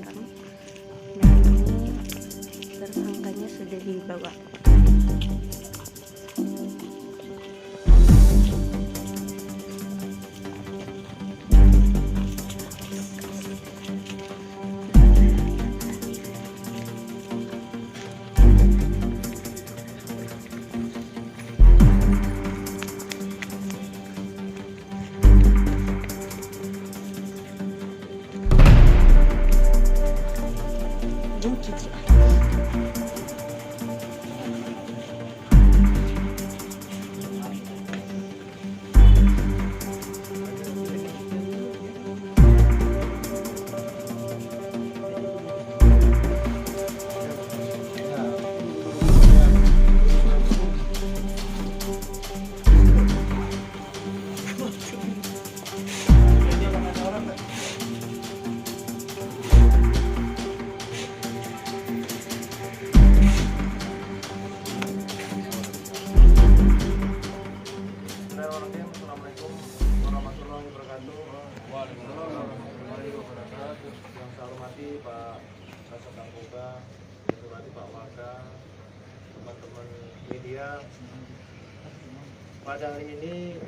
sekarang. Nah, ini tersangkanya sudah dibawa. Assalamualaikum warahmatullahi wabarakatuh. Waalaikumsalam warahmatullahi wabarakatuh. Yang saya hormati Pak Kasat Narkoba, yang saya hormati Pak Waka, teman-teman media. Pada hari ini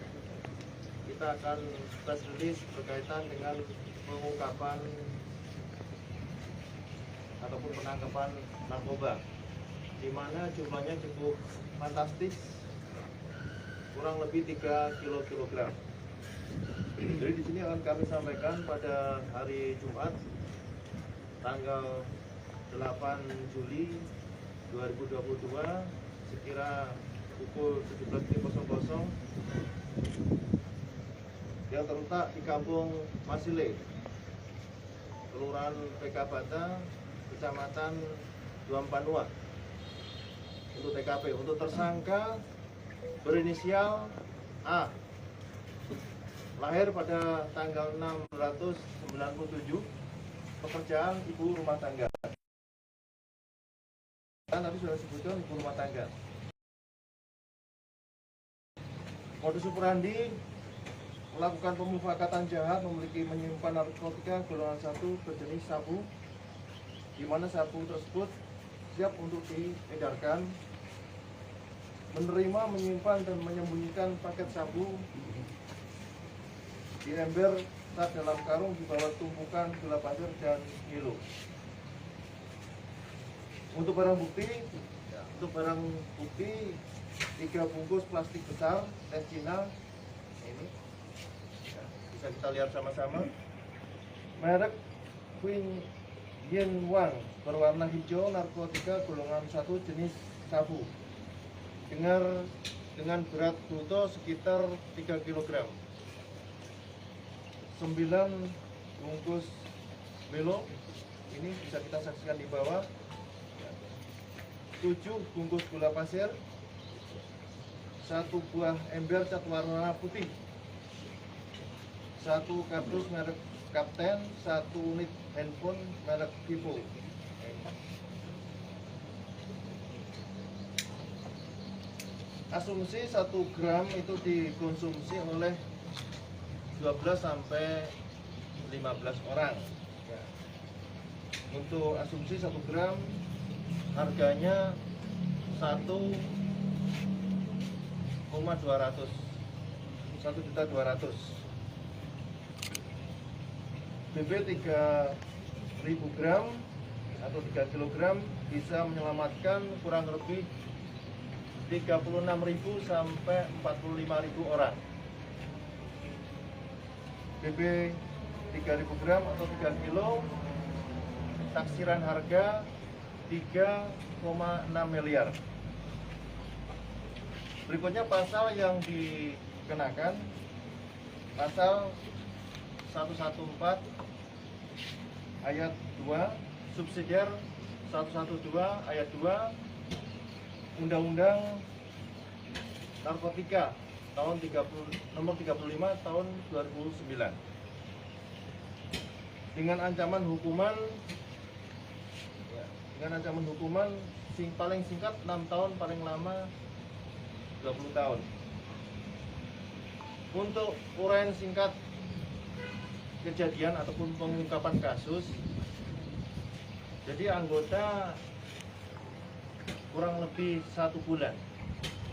kita akan press release berkaitan dengan pengungkapan ataupun penangkapan narkoba, di mana jumlahnya cukup fantastis, kurang lebih 3 kg. Jadi di sini akan kami sampaikan pada hari Jumat tanggal 8 Juli 2022 sekira pukul 17.00 yang terletak di Kampung Masile, Kelurahan PK Bata, Kecamatan Duampanua. Untuk TKP, untuk tersangka berinisial A, lahir pada tanggal 697, pekerjaan ibu rumah tangga. Tadi sudah disebutkan ibu rumah tangga. Modus operandi melakukan pemufakatan jahat, memiliki menyimpan narkotika golongan 1 berjenis sabu, di mana sabu tersebut siap untuk diedarkan, menerima, menyimpan, dan menyembunyikan paket sabu di ember tas dalam karung di bawah tumpukan gula pasir dan Milo. Untuk barang bukti, 3 bungkus plastik besar tes Cina, ini bisa kita lihat sama-sama, merek Queen Yen Wang, berwarna hijau, narkotika golongan 1 jenis sabu, dengan berat bruto sekitar 3 kg, 9 bungkus Milo, ini bisa kita saksikan di bawah, 7 bungkus gula pasir, 1 buah ember cat warna putih, 1 kardus merek Kapten, 1 unit handphone merek Vivo. Asumsi 1 gram itu dikonsumsi oleh 12 sampai 15 orang. Untuk asumsi 1 gram harganya 1.200.000. BB 3.000 gram atau 3 kg bisa menyelamatkan kurang lebih 36.000 sampai 45.000 orang. BB 3.000 gram atau 3 kilo, taksiran harga 3,6 miliar. Berikutnya pasal yang dikenakan, pasal 114 ayat 2, subsidiar 112 ayat 2 Undang-Undang Narkotika tahun nomor 35 tahun 2009, dengan ancaman hukuman paling singkat 6 tahun, paling lama 20 tahun. Untuk uraian singkat kejadian ataupun pengungkapan kasus, Jadi anggota kurang lebih 1 bulan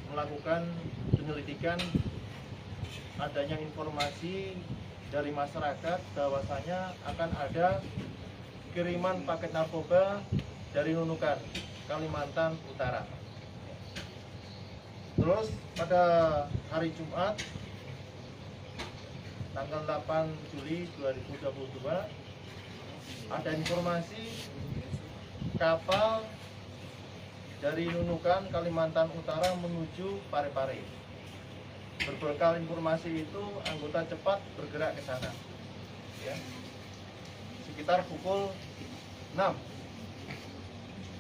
melakukan penyelidikan adanya informasi dari masyarakat bahwasanya akan ada kiriman paket narkoba dari Nunukan, Kalimantan Utara. Terus pada hari Jumat tanggal 8 Juli 2022 ada informasi kapal dari Nunukan, Kalimantan Utara menuju Parepare. Berbekal informasi itu, anggota cepat bergerak ke sana. Ya. Sekitar pukul 6.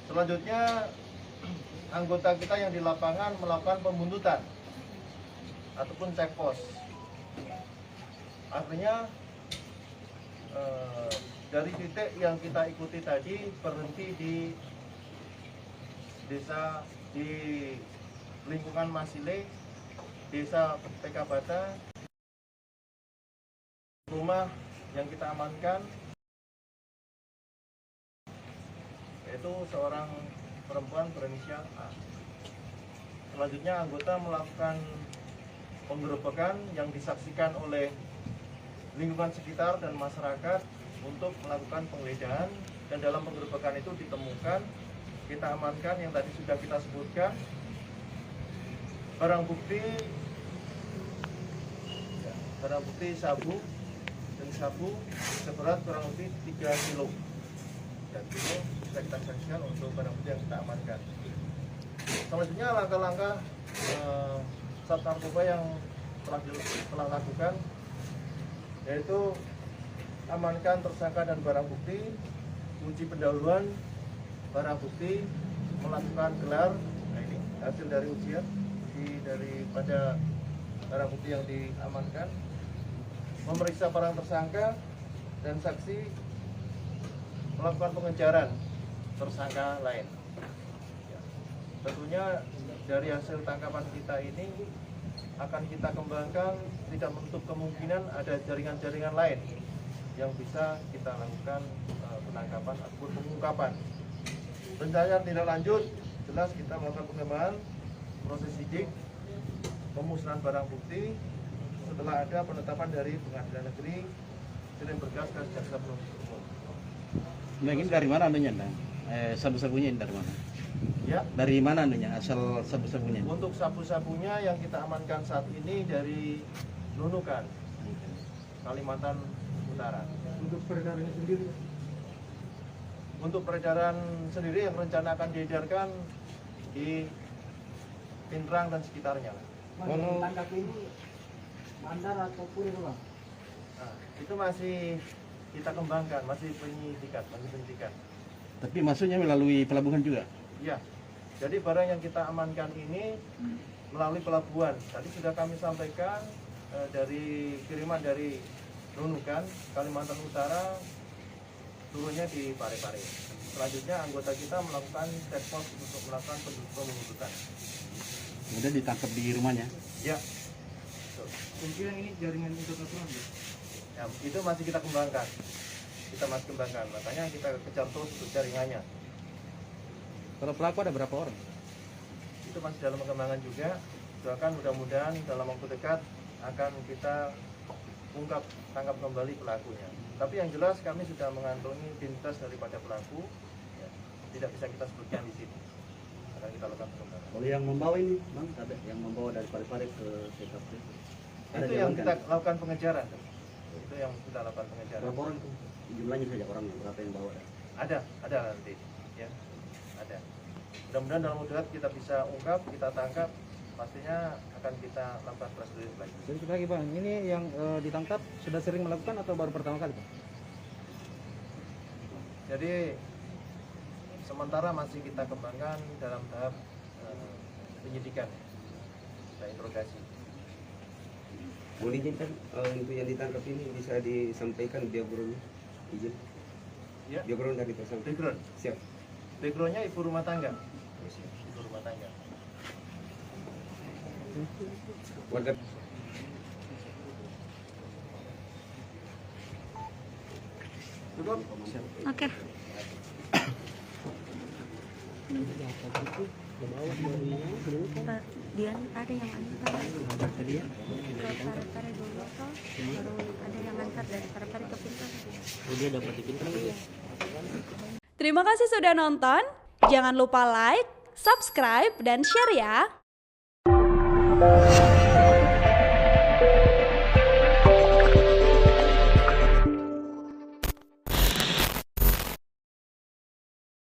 Selanjutnya, anggota kita yang di lapangan melakukan pembuntutan ataupun cek pos. Artinya dari titik yang kita ikuti tadi berhenti di desa di lingkungan Masile, desa PK Bata, rumah yang kita amankan yaitu seorang perempuan berinisial A. Selanjutnya anggota melakukan penggerebekan yang disaksikan oleh lingkungan sekitar dan masyarakat untuk melakukan penggeledahan, dan dalam penggerebekan itu ditemukan, kita amankan yang tadi sudah kita sebutkan, barang bukti sabu dan sabu seberat kurang lebih 3 kilo. Dan itu sudah kita saksikan untuk barang bukti yang kita amankan. Selanjutnya langkah-langkah Sat Narkoba yang telah lakukan yaitu amankan tersangka dan barang bukti, uji pendahuluan barang bukti, melakukan gelar. Nah, ini hasil dari ujian daripada barang bukti yang diamankan, memeriksa barang tersangka dan saksi, melakukan pengejaran tersangka lain. Ya. Tentunya dari hasil tangkapan kita ini akan kita kembangkan, tidak menutup kemungkinan ada jaringan-jaringan lain yang bisa kita lakukan penangkapan ataupun pengungkapan. Rencana tidak lanjut, jelas kita melakukan pengembangan proses sidik, pemusnahan barang bukti setelah ada penetapan dari Pengadilan Negeri Sdn Berkas dan Jaksa Penuntut Umum. Nah, ini dari mana anunya, sabu-sabunya ini dari mana? Ya. Dari mana anunya, asal sabu-sabunya? Untuk sabu-sabunya yang kita amankan saat ini dari Nunukan, Kalimantan Utara. Untuk peredarannya sendiri? Untuk peredaran sendiri yang rencana akan diedarkan di Pinrang dan sekitarnya. Kalau tangkap ini bandar ataupun itu Bang? Nah, itu masih kita kembangkan, masih penyidikan. Tapi masuknya melalui pelabuhan juga? Ya, jadi barang yang kita amankan ini melalui pelabuhan. Tadi sudah kami sampaikan dari kiriman dari Nunukan, Kalimantan Utara, turunnya di Parepare. Selanjutnya anggota kita melakukan cek pos untuk melakukan penuntutan. Kemudian ditangkap di rumahnya? Ya. Mungkin ini jaringan internasional ya? Ya, itu masih kita kembangkan. Makanya kita kejar terus untuk jaringannya. Kalau pelaku ada berapa orang? Itu masih dalam pengembangan juga. Doakan mudah-mudahan dalam waktu dekat akan kita ungkap, tangkap kembali pelakunya. Tapi yang jelas kami sudah mengantongi identitas daripada pelaku. Ya, tidak bisa kita sebutkan di sini. Akan kita lakukan pengembangan. Kalau yang membawa ini, Bang, ada yang membawa dari Parepare ke TKP? Itu yang kita lakukan pengejaran. Itu yang kita lakukan pengejaran. Berapa orang itu? Jumlahnya saja orangnya, berapa yang bawa? Ada nanti. Ya, ada. Mudah-mudahan dalam waktu dekat kita bisa ungkap, kita tangkap. Pastinya akan kita lakukan prosedur lagi. Sedikit lagi Bang, ini yang ditangkap sudah sering melakukan atau baru pertama kali Bang? Jadi sementara masih kita kembangkan dalam tahap penyidikan dan interogasi. Boleh izinkan untuk yang ditangkap ini bisa disampaikan background izin? Ya. Background dari tersangka. Background. Siap. Backgroundnya ibu rumah tangga. Ibu rumah tangga. Warga Cukup? Oke. Dia ada yang antar ke Parepare dulu toh, baru ada yang antar dari Parepare ke Pintar. Dia dapat di Pintar. Terima kasih sudah nonton. Jangan lupa like, subscribe, dan share ya.